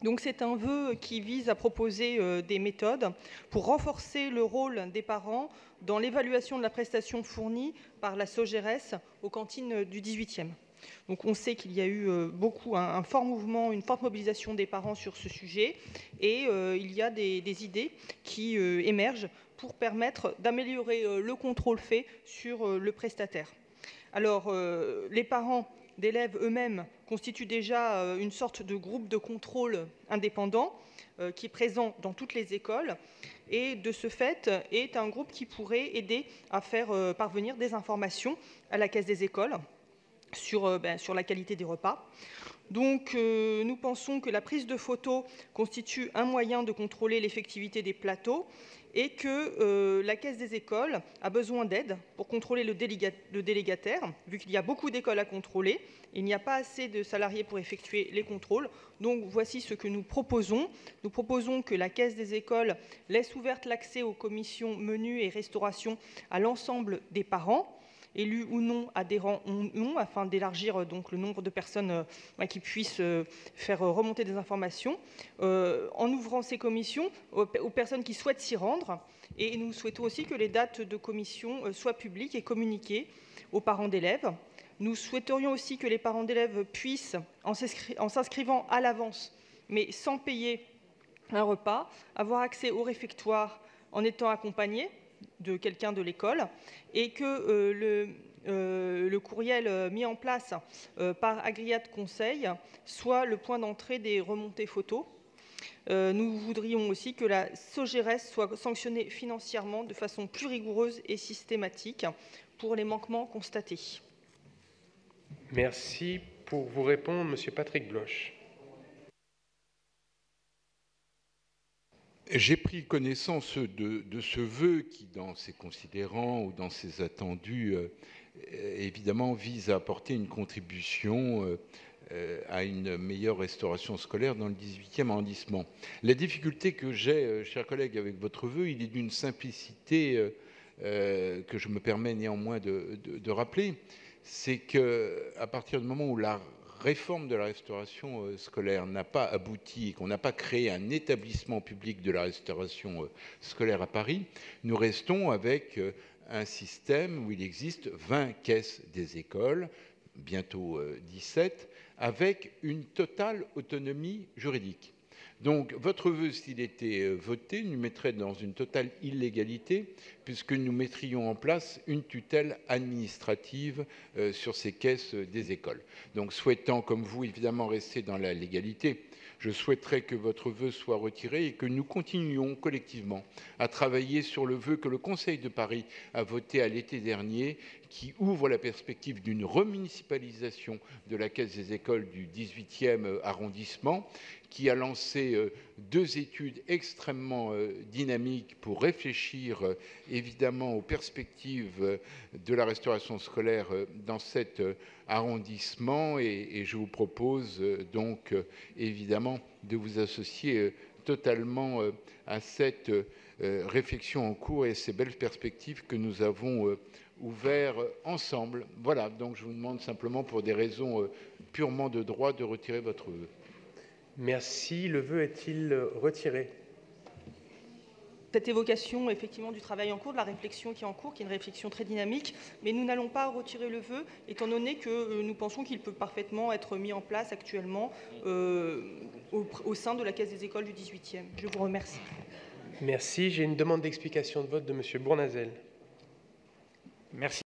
Donc c'est un vœu qui vise à proposer des méthodes pour renforcer le rôle des parents dans l'évaluation de la prestation fournie par la SOGERES aux cantines du 18e. Donc on sait qu'il y a eu un fort mouvement, une forte mobilisation des parents sur ce sujet, et il y a des idées qui émergent pour permettre d'améliorer le contrôle fait sur le prestataire. Alors, les parents d'élèves eux-mêmes constituent déjà une sorte de groupe de contrôle indépendant qui est présent dans toutes les écoles, et de ce fait est un groupe qui pourrait aider à faire parvenir des informations à la caisse des écoles sur la qualité des repas. Donc, nous pensons que la prise de photos constitue un moyen de contrôler l'effectivité des plateaux, et que la caisse des écoles a besoin d'aide pour contrôler le délégataire, vu qu'il y a beaucoup d'écoles à contrôler. Il n'y a pas assez de salariés pour effectuer les contrôles. Donc, voici ce que nous proposons. Nous proposons que la caisse des écoles laisse ouverte l'accès aux commissions menus et restauration à l'ensemble des parents, élus ou non, adhérents ou non, afin d'élargir donc le nombre de personnes qui puissent faire remonter des informations, en ouvrant ces commissions aux personnes qui souhaitent s'y rendre. Et nous souhaitons aussi que les dates de commission soient publiques et communiquées aux parents d'élèves. Nous souhaiterions aussi que les parents d'élèves puissent, en s'inscrivant à l'avance, mais sans payer un repas, avoir accès au réfectoire en étant accompagnés de quelqu'un de l'école, et que le courriel mis en place par Agriat Conseil soit le point d'entrée des remontées photos. Nous voudrions aussi que la SOGERES soit sanctionnée financièrement de façon plus rigoureuse et systématique pour les manquements constatés. Merci. Pour vous répondre, Monsieur Patrick Bloch. J'ai pris connaissance de ce vœu qui, dans ses considérants ou dans ses attendus, évidemment, vise à apporter une contribution à une meilleure restauration scolaire dans le 18e arrondissement. La difficulté que j'ai, chers collègues, avec votre vœu, il est d'une simplicité que je me permets néanmoins de rappeler. C'est qu'à partir du moment où la réforme de la restauration scolaire n'a pas abouti et qu'on n'a pas créé un établissement public de la restauration scolaire à Paris, nous restons avec un système où il existe 20 caisses des écoles, bientôt 17, avec une totale autonomie juridique. Donc, votre vœu, s'il était voté, nous mettrait dans une totale illégalité, puisque nous mettrions en place une tutelle administrative sur ces caisses des écoles. Donc, souhaitant, comme vous, évidemment, rester dans la légalité, je souhaiterais que votre vœu soit retiré et que nous continuions collectivement à travailler sur le vœu que le Conseil de Paris a voté à l'été dernier, qui ouvre la perspective d'une remunicipalisation de la Caisse des écoles du 18e arrondissement, qui a lancé 2 études extrêmement dynamiques pour réfléchir évidemment aux perspectives de la restauration scolaire dans cet arrondissement, et je vous propose donc évidemment de vous associer totalement à cette réflexion en cours et ces belles perspectives que nous avons ouvertes ensemble. Voilà, donc je vous demande simplement, pour des raisons purement de droit, de retirer votre vœu. Merci. Le vœu est-il retiré? Cette évocation, effectivement, du travail en cours, de la réflexion qui est en cours, qui est une réflexion très dynamique, mais nous n'allons pas retirer le vœu, étant donné que nous pensons qu'il peut parfaitement être mis en place actuellement au sein de la Caisse des écoles du 18e. Je vous remercie. Merci. J'ai une demande d'explication de vote de Monsieur Bournazel. Merci.